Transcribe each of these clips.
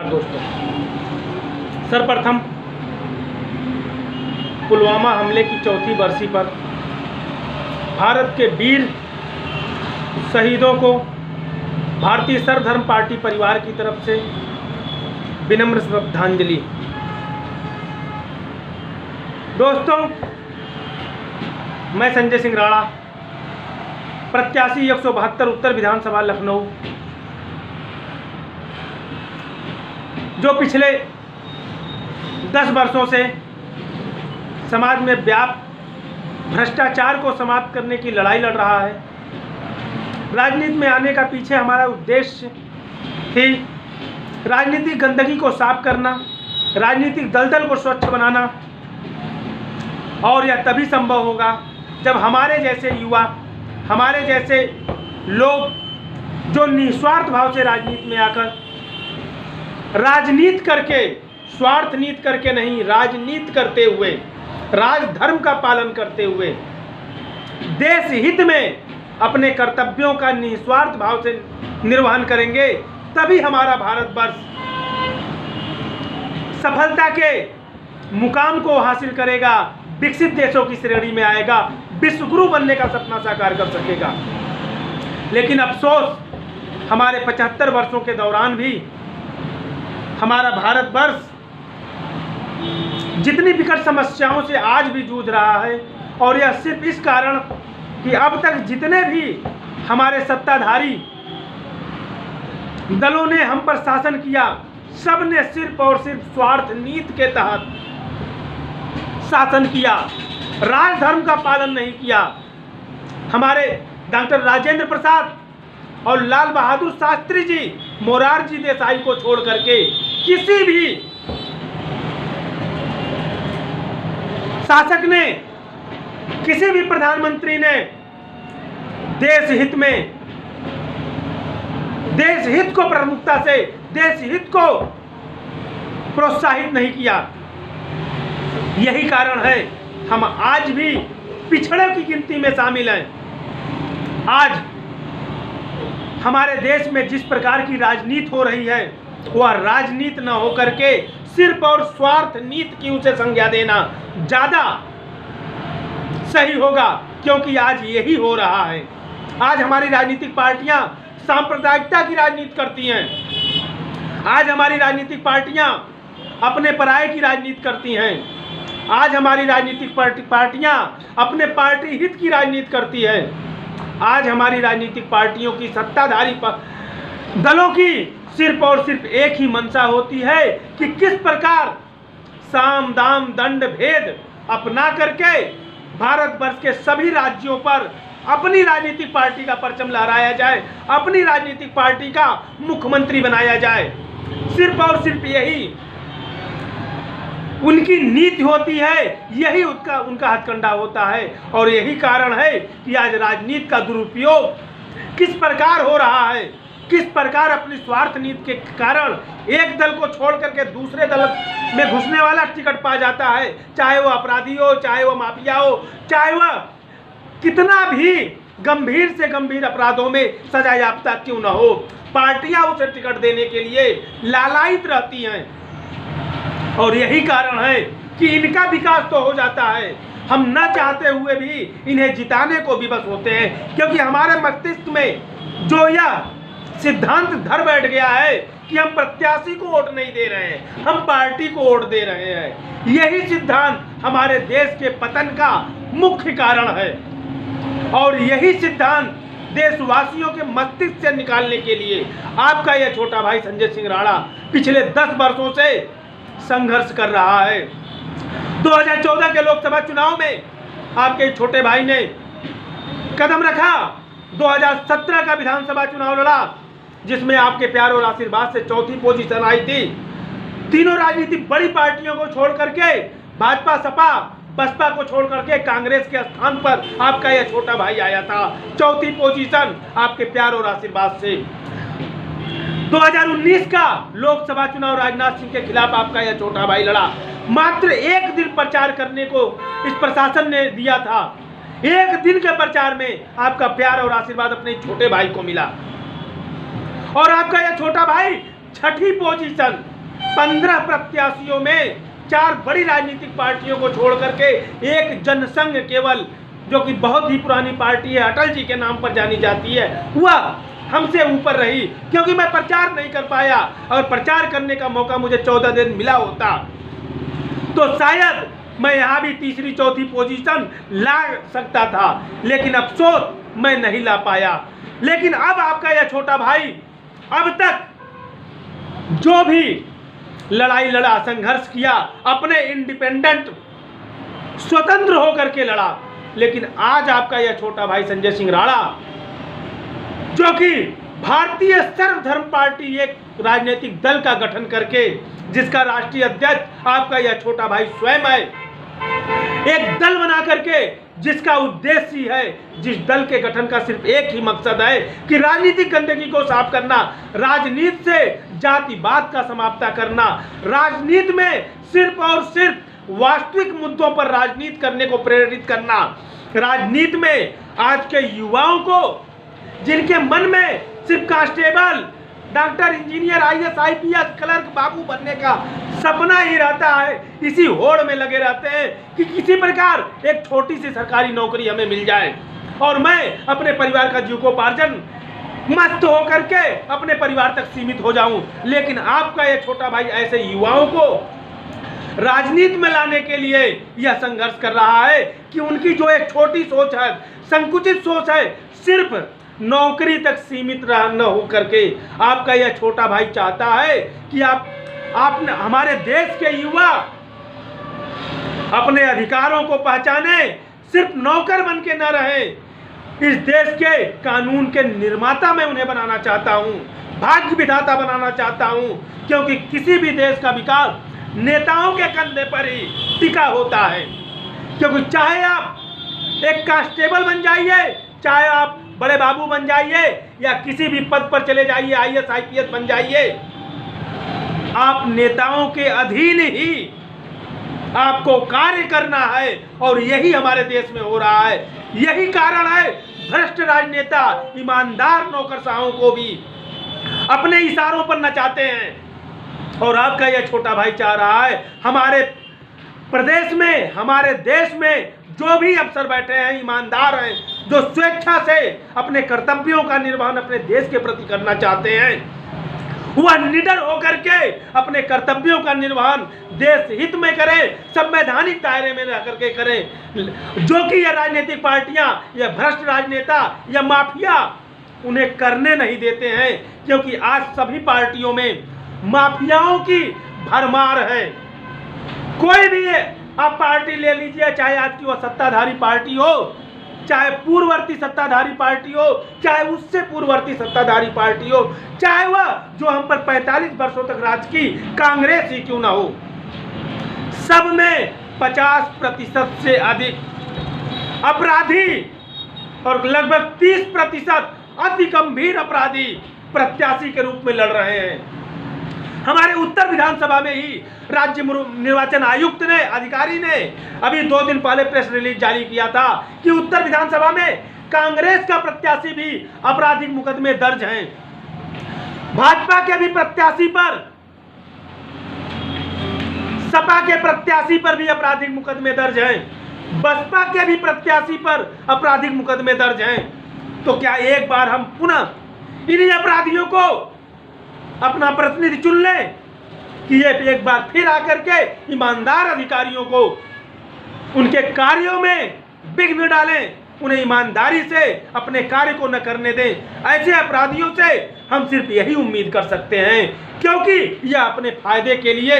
दोस्तों, सर्वप्रथम पुलवामा हमले की चौथी बरसी पर भारत के वीर शहीदों को भारतीय सर्वधर्म पार्टी परिवार की तरफ से विनम्र श्रद्धांजलि। दोस्तों, मैं संजय सिंह राणा, प्रत्याशी 172 उत्तर विधानसभा लखनऊ, जो पिछले 10 वर्षों से समाज में व्याप्त भ्रष्टाचार को समाप्त करने की लड़ाई लड़ रहा है। राजनीति में आने का पीछे हमारा उद्देश्य थी राजनीतिक गंदगी को साफ करना, राजनीतिक दलदल को स्वच्छ बनाना, और यह तभी संभव होगा जब हमारे जैसे युवा, हमारे जैसे लोग जो निस्वार्थ भाव से राजनीति में आकर राजनीति करके, स्वार्थ नीति करके नहीं, राजनीति करते हुए, राजधर्म का पालन करते हुए देश हित में अपने कर्तव्यों का निस्वार्थ भाव से निर्वहन करेंगे, तभी हमारा भारतवर्ष सफलता के मुकाम को हासिल करेगा, विकसित देशों की श्रेणी में आएगा, विश्वगुरु बनने का सपना साकार कर सकेगा। लेकिन अफसोस, हमारे 75 वर्षों के दौरान भी हमारा भारतवर्ष जितनी विकट समस्याओं से आज भी जूझ रहा है, और यह सिर्फ इस कारण कि अब तक जितने भी हमारे सत्ताधारी दलों ने हम पर शासन किया, सब ने सिर्फ और सिर्फ स्वार्थ नीति के तहत शासन किया, राजधर्म का पालन नहीं किया। हमारे डॉक्टर राजेंद्र प्रसाद और लाल बहादुर शास्त्री जी, मोरारजी देसाई को छोड़ करके किसी भी शासक ने, किसी भी प्रधानमंत्री ने देश हित में, देश हित को प्रमुखता से, देश हित को प्रोत्साहित नहीं किया। यही कारण है हम आज भी पिछड़े की गिनती में शामिल हैं। आज हमारे देश में जिस प्रकार की राजनीति हो रही है, वह राजनीति न होकर के सिर्फ और स्वार्थ नीति की उसे संज्ञा देना ज्यादा सही होगा, क्योंकि आज यही हो रहा है। आज हमारी राजनीतिक पार्टियां सांप्रदायिकता की राजनीति करती हैं। आज हमारी राजनीतिक पार्टियां अपने पराये की राजनीति करती हैं। आज हमारी राजनीतिक पार्टियां अपने पार्टी हित की राजनीति करती है। आज हमारी राजनीतिक पार्टियों की, सत्ताधारी दलों की सिर्फ और सिर्फ एक ही मंशा होती है कि किस प्रकार साम दाम दंड भेद अपना करके भारतवर्ष के सभी राज्यों पर अपनी राजनीतिक पार्टी का परचम लहराया जाए, अपनी राजनीतिक पार्टी का मुख्यमंत्री बनाया जाए। सिर्फ और सिर्फ यही उनकी नीति होती है, यही उनका हथकंडा होता है। और यही कारण है कि आज राजनीति का दुरुपयोग किस प्रकार हो रहा है, किस प्रकार अपनी स्वार्थ नीति के कारण एक दल को छोड़ करके दूसरे दल में घुसने वाला टिकट पा जाता है, चाहे वो अपराधी हो, चाहे वो माफिया हो, चाहे वह कितना भी गंभीर से गंभीर अपराधों में सजा याफ्ता क्यों न हो, पार्टियां उसे टिकट देने के लिए लालायित रहती हैं। और यही कारण है कि इनका विकास तो हो जाता है, हम न चाहते हुए भी इन्हें जिताने को विवश होते हैं, क्योंकि हमारे मस्तिष्क में जो यह सिद्धांत धर बैठ गया है कि हम प्रत्याशी को वोट नहीं दे रहे हैं, हम पार्टी को वोट दे रहे हैं। यही सिद्धांत हमारे देश के पतन का मुख्य कारण है, और यही सिद्धांत देशवासियों के मस्तिष्क से निकालने के लिए आपका यह छोटा भाई संजय सिंह राणा पिछले 10 वर्षों से संघर्ष कर रहा है। 2014 के लोकसभा चुनाव में आपके छोटे भाई ने कदम रखा, 2017 का विधानसभा चुनाव लड़ा, जिसमें आपके प्यार और आशीर्वाद से चौथी पोजीशन आई थी। तीनों राजनीतिक बड़ी पार्टियों को छोड़ करके, भाजपा, सपा, बसपा को छोड़ करके कांग्रेस के स्थान पर आपका यह छोटा भाई आया था, चौथी पोजीशन आपके प्यार और आशीर्वाद से। 2019 का लोकसभा चुनाव राजनाथ सिंह के खिलाफ आपका यह छोटा भाई लड़ा। मात्र एक दिन प्रचार करने को इस प्रशासन ने दिया था, एक दिन के प्रचार में आपका प्यार और आशीर्वाद अपने छोटे भाई को मिला, और आपका यह छोटा भाई छठी पोजीशन 15 प्रत्याशियों में 4 बड़ी राजनीतिक पार्टियों को छोड़ करके एक जनसंघ केवल, जो कि बहुत ही पुरानी पार्टी है, अटल जी के नाम पर जानी जाती है, वह हमसे ऊपर रही, क्योंकि मैं प्रचार नहीं कर पाया। अगर प्रचार करने का मौका मुझे 14 दिन मिला होता तो शायद मैं यहाँ भी तीसरी चौथी पोजीशन ला सकता था, लेकिन अफसोस मैं नहीं ला पाया। लेकिन अब आपका यह छोटा भाई अब तक जो भी लड़ाई लड़ा, संघर्ष किया, अपने इंडिपेंडेंट स्वतंत्र होकर के लड़ा, लेकिन आज आपका यह छोटा भाई संजय सिंह राणा, जो कि भारतीय सर्वधर्म पार्टी एक राजनीतिक दल का गठन करके, जिसका राष्ट्रीय अध्यक्ष आपका यह छोटा भाई स्वयं है, एक दल बना करके जिसका उद्देश्य है, जिस दल के गठन का सिर्फ एक ही मकसद है कि राजनीतिक गंदगी को साफ करना, राजनीति से जातिवाद का समाप्त करना, राजनीति में सिर्फ और सिर्फ वास्तविक मुद्दों पर राजनीति करने को प्रेरित करना, राजनीति में आज के युवाओं को, जिनके मन में सिर्फ constable, doctor, engineer, IAS, IPS, clerk, बाबू बनने का सपना ही रहता है, इसी होड़ में लगे रहते हैं कि किसी प्रकार एक छोटी सी सरकारी नौकरी हमें मिल जाए और मैं अपने परिवार का जीविकोपार्जन मस्त होकर के अपने परिवार तक सीमित हो जाऊं। लेकिन आपका ये छोटा भाई ऐसे युवाओं को राजनीति में लाने के लिए यह संघर्ष कर रहा है कि उनकी जो एक छोटी सोच है, संकुचित सोच है, सिर्फ नौकरी तक सीमित न हो करके आपका यह छोटा भाई चाहता है कि आपने हमारे देश के युवा अपने अधिकारों को पहचाने, सिर्फ नौकर बन के न रहे। इस देश के कानून के निर्माता मैं उन्हें बनाना चाहता हूं, भाग्य विधाता बनाना चाहता हूं, क्योंकि किसी भी देश का विकास नेताओं के कंधे पर ही टिका होता है। क्योंकि चाहे आप एक कांस्टेबल बन जाइए, चाहे आप बड़े बाबू बन जाइए, या किसी भी पद पर चले जाइए, आईएएस, आईपीएस बन जाइए, आप नेताओं के अधीन ही आपको कार्य करना है। और यही हमारे देश में हो रहा है। यही कारण है भ्रष्ट राजनेता ईमानदार नौकरशाहों को भी अपने इशारों पर नचाते हैं। और आपका यह छोटा भाई चाह रहा है हमारे प्रदेश में, हमारे देश में जो भी अफसर बैठे हैं, ईमानदार हैं, जो स्वेच्छा से अपने कर्तव्यों का निर्वहन अपने देश के प्रति करना चाहते हैं, वह निडर होकर के अपने कर्तव्यों का निर्वहन देश हित में करें, संवैधानिक दायरे में रह करके करें। जो कि यह राजनीतिक पार्टियां, यह भ्रष्ट राजनेता, यह माफिया उन्हें करने नहीं देते हैं, क्योंकि आज सभी पार्टियों में माफियाओं की भरमार है। कोई भी आप पार्टी ले लीजिए, चाहे आज की वह सत्ताधारी पार्टी हो, चाहे पूर्ववर्ती सत्ताधारी पार्टी हो, चाहे उससे पूर्ववर्ती सत्ताधारी पार्टी हो, चाहे वह जो हम पर 45 वर्षों तक राज की कांग्रेस ही क्यों ना हो, सब में 50% से अधिक अपराधी और लगभग 30% अति गंभीर अपराधी प्रत्याशी के रूप में लड़ रहे हैं। हमारे उत्तर विधानसभा में ही राज्य निर्वाचन आयुक्त ने, अधिकारी ने अभी 2 दिन पहले प्रेस रिलीज जारी किया था कि उत्तर विधानसभा में कांग्रेस का प्रत्याशी भी आपराधिक मुकदमे दर्ज हैं। भाजपा के भी प्रत्याशी पर, सपा के प्रत्याशी पर भी आपराधिक मुकदमे दर्ज हैं, बसपा के भी प्रत्याशी पर आपराधिक मुकदमे दर्ज हैं। तो क्या एक बार हम पुनः इन्हीं अपराधियों को अपना प्रतिनिधि चुन लें कि ये एक बार फिर आकर के ईमानदार अधिकारियों को उनके कार्यों में विघ्न डालें, उन्हें ईमानदारी से अपने कार्य को न करने दें। ऐसे अपराधियों से हम सिर्फ यही उम्मीद कर सकते हैं, क्योंकि यह अपने फायदे के लिए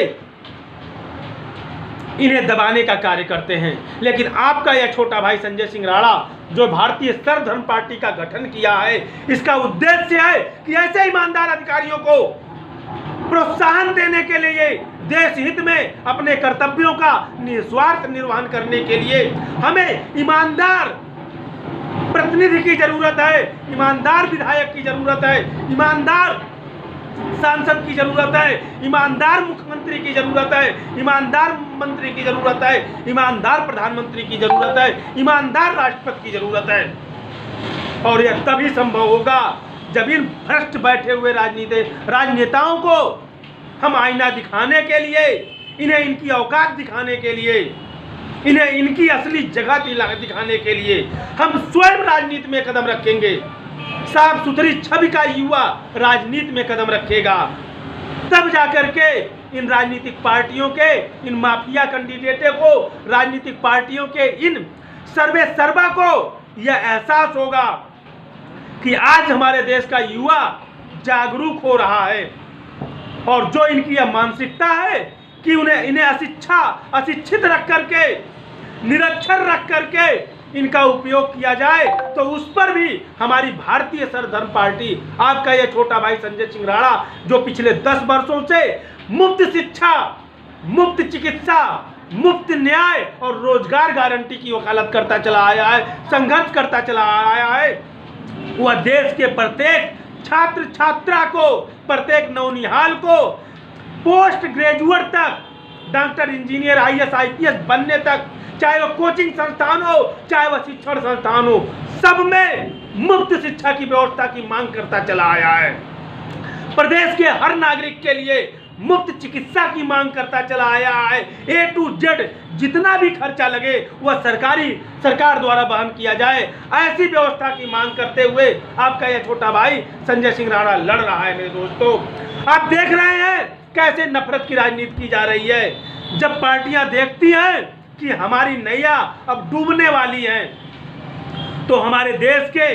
इन्हें दबाने का कार्य करते हैं। लेकिन आपका यह छोटा भाई संजय सिंह राणा, जो भारतीय सर्वधर्म पार्टी का गठन किया है, इसका उद्देश्य है कि ऐसे ईमानदार अधिकारियों को प्रोत्साहन देने के लिए, देश हित में अपने कर्तव्यों का निस्वार्थ निर्वहन करने के लिए हमें ईमानदार प्रतिनिधि की जरूरत है, ईमानदार विधायक की जरूरत है, ईमानदार सांसद की जरूरत है, ईमानदार मुख्यमंत्री की जरूरत है, ईमानदार मंत्री की जरूरत है, ईमानदार प्रधानमंत्री की जरूरत है, ईमानदार राष्ट्रपति की जरूरत है। और यह तभी संभव होगा जब इन भ्रष्ट बैठे हुए राजनेताओं को हम आईना दिखाने के लिए, इन्हें इनकी औकात दिखाने के लिए, इन्हें इनकी असली जगह दिखाने के लिए हम स्वयं राजनीति में कदम रखेंगे। साफ सुथरी छवि का युवा राजनीति में कदम रखेगा, तब जाकर के इन राजनीतिक पार्टियों के, इन माफिया कैंडिडेटों को, राजनीतिक पार्टियों के इन सर्वे सर्वा को यह एहसास होगा कि आज हमारे देश का युवा जागरूक हो रहा है। और जो इनकी यह मानसिकता है कि इन्हें अशिक्षित रख करके, निरक्षर रख करके इनका उपयोग किया जाए, तो उस पर भी हमारी भारतीय सर्वधर्म पार्टी, आपका यह छोटा भाई संजय सिंह राणा, जो पिछले 10 वर्षों से मुफ्त शिक्षा, मुफ्त चिकित्सा, मुफ्त न्याय और रोजगार गारंटी की वकालत करता चला आया है, संघर्ष करता चला आया है, वह देश के प्रत्येक छात्र छात्रा को, प्रत्येक नौनिहाल को पोस्ट ग्रेजुएट तक, डॉक्टर, इंजीनियर, IAS IPS बनने तक, चाहे वो कोचिंग संस्थान हो, चाहे वह शिक्षण संस्थान हो, सब में मुफ्त शिक्षा की व्यवस्था की मांग करता चला आया है। प्रदेश के हर नागरिक के लिए मुफ्त चिकित्सा की मांग करता चला आया है। A to Z जितना भी खर्चा लगे वह सरकार द्वारा वहन किया जाए, ऐसी व्यवस्था की मांग करते हुए आपका यह छोटा भाई संजय सिंह राणा लड़ रहा है। मेरे दोस्तों, आप देख रहे हैं कैसे नफरत की राजनीति की जा रही है। जब पार्टियां देखती हैं कि हमारी नैया अब डूबने वाली है, तो हमारे देश के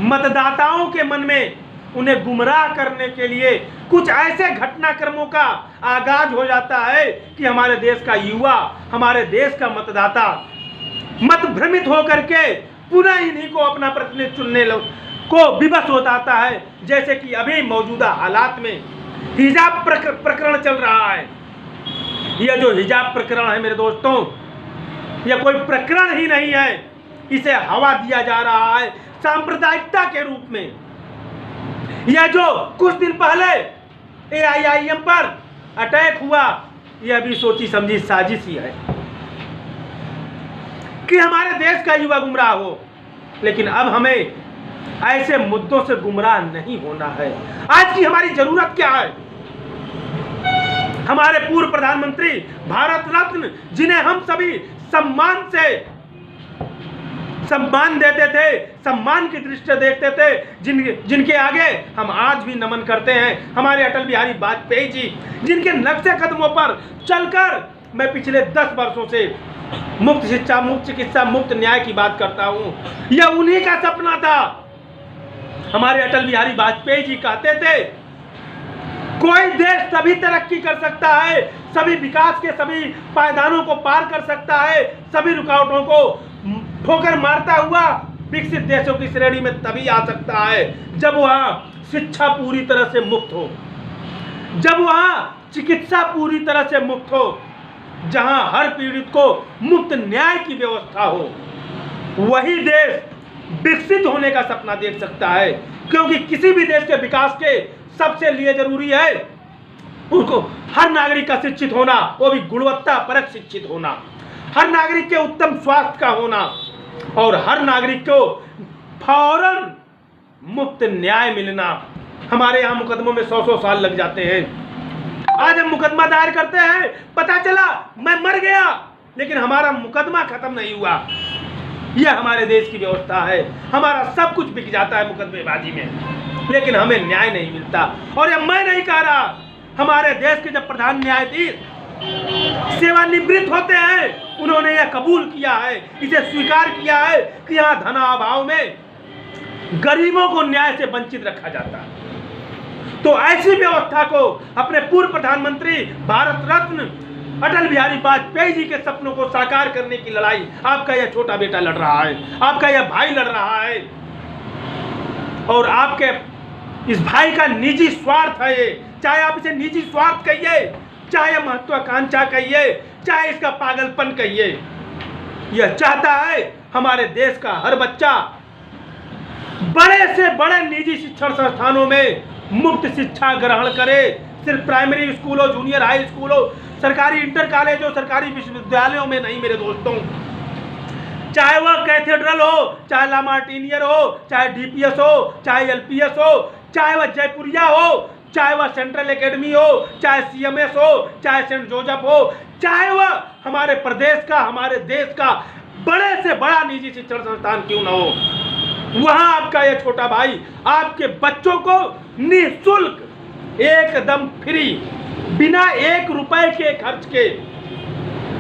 मतदाताओं के मन में उन्हें गुमराह करने के लिए कुछ ऐसे घटनाक्रमों का आगाज हो जाता है कि हमारे देश का युवा, हमारे देश का मतदाता मत भ्रमित होकर के पुनः इन्हीं को अपना प्रतिनिधि चुनने को विवश हो जाता है। जैसे कि अभी मौजूदा हालात में हिजाब प्रकरण चल रहा है। यह जो हिजाब प्रकरण है मेरे दोस्तों, यह कोई प्रकरण ही नहीं है, इसे हवा दिया जा रहा है सांप्रदायिकता के रूप में। यह जो कुछ दिन पहले AIIM पर अटैक हुआ, यह भी सोची समझी साजिश ही है कि हमारे देश का युवा गुमराह हो। लेकिन अब हमें ऐसे मुद्दों से गुमराह नहीं होना है। आज की हमारी जरूरत क्या है? हमारे पूर्व प्रधानमंत्री, भारत रत्न, जिन्हें हम सभी सम्मान से सम्मान देते थे, सम्मान की दृष्टि से देखते थे, जिनके आगे हम आज भी नमन करते हैं, हमारे अटल बिहारी वाजपेयी जी, जिनके नक्शे कदमों पर चलकर मैं पिछले 10 वर्षों से मुफ्त शिक्षा, मुफ्त चिकित्सा, मुफ्त न्याय की बात करता हूं। यह उन्हीं का सपना था। हमारे अटल बिहारी वाजपेयी जी कहते थे, कोई देश तभी तरक्की कर सकता है, सभी विकास के सभी पायदानों को पार कर सकता है, सभी रुकावटों को ठोकर मारता हुआ विकसित देशों की श्रेणी में तभी आ सकता है जब वहां शिक्षा पूरी तरह से मुफ्त हो, जब वहां चिकित्सा पूरी तरह से मुफ्त हो, जहां हर पीड़ित को मुफ्त न्याय की व्यवस्था हो। वही देश विकसित होने का सपना देख सकता है, क्योंकि किसी भी देश के विकास के सबसे लिए जरूरी है उनको हर नागरिक का शिक्षित होना, वो भी गुणवत्ता परक शिक्षित होना, हर नागरिक के उत्तम स्वास्थ्य का होना और हर नागरिक को फौरन मुफ्त न्याय मिलना। हमारे यहाँ मुकदमों में 100-100 साल लग जाते हैं। आज हम मुकदमा दायर करते हैं, पता चला मैं मर गया, लेकिन हमारा मुकदमा खत्म नहीं हुआ। यह हमारे देश की व्यवस्था है। हमारा सब कुछ बिक जाता है मुकदमेबाजी में, लेकिन हमें न्याय नहीं मिलता। और यह मैं नहीं कह रहा, हमारे देश के जब प्रधान न्यायाधीश सेवानिवृत्त होते हैं, उन्होंने यह कबूल किया है, इसे स्वीकार किया है कि यहाँ धनाभाव में गरीबों को न्याय से वंचित रखा जाता है। तो ऐसी व्यवस्था को अपने पूर्व प्रधानमंत्री, भारत रत्न अटल बिहारी वाजपेयी जी के सपनों को साकार करने की लड़ाई आपका यह छोटा बेटा लड़ रहा है, आपका यह भाई लड़ रहा है। और आपके इस भाई का निजी स्वार्थ है ये, चाहे आप इसे निजी स्वार्थ कहिए, चाहे महत्वाकांक्षा कहिए, चाहे इसका पागलपन कहिए। यह चाहता है हमारे देश का हर बच्चा बड़े से बड़े निजी शिक्षण संस्थानों में मुफ्त शिक्षा ग्रहण करे। सिर्फ प्राइमरी स्कूल हो, जूनियर हाई स्कूल हो, सरकारी इंटर कॉलेज हो, सरकारी विश्वविद्यालयों में नहीं मेरे दोस्तों। चाहे वह कैथेड्रल हो, चाहे ला मार्टिनियर हो, चाहे DPS हो, चाहे LPS हो, चाहे वह जयपुरिया हो, चाहे वह सेंट्रल एकेडमी हो, चाहे CMS हो, चाहे सेंट जोसेफ हो, चाहे वह हमारे प्रदेश का, हमारे देश का बड़े से बड़ा निजी शिक्षण संस्थान क्यों न हो, वहां आपका ये छोटा भाई आपके बच्चों को निःशुल्क, एकदम फ्री, बिना 1 रुपए के खर्च के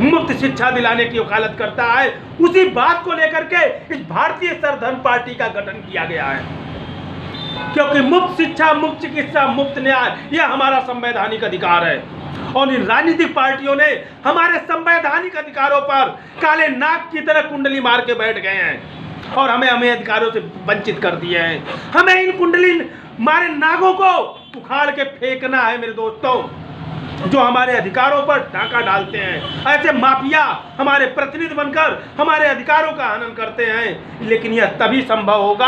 मुफ्त शिक्षा दिलाने की वकालत करता है। उसी बात को लेकर के इस भारतीय सर्वधर्म पार्टी का गठन किया गया है, क्योंकि मुफ्त शिक्षा, मुफ्त चिकित्सा, मुफ्त न्याय यह हमारा संवैधानिक अधिकार है। और इन राजनीतिक पार्टियों ने हमारे संवैधानिक अधिकारों पर काले नाग की तरह कुंडली मार के बैठ गए हैं और हमें अधिकारों से वंचित कर दिए हैं। हमें इन कुंडली मारे नागों को उखाड़ के फेंकना है मेरे दोस्तों, जो हमारे अधिकारों पर डाका डालते हैं। ऐसे माफिया हमारे प्रतिनिधि बनकर हमारे अधिकारों का हनन करते हैं, लेकिन यह तभी संभव होगा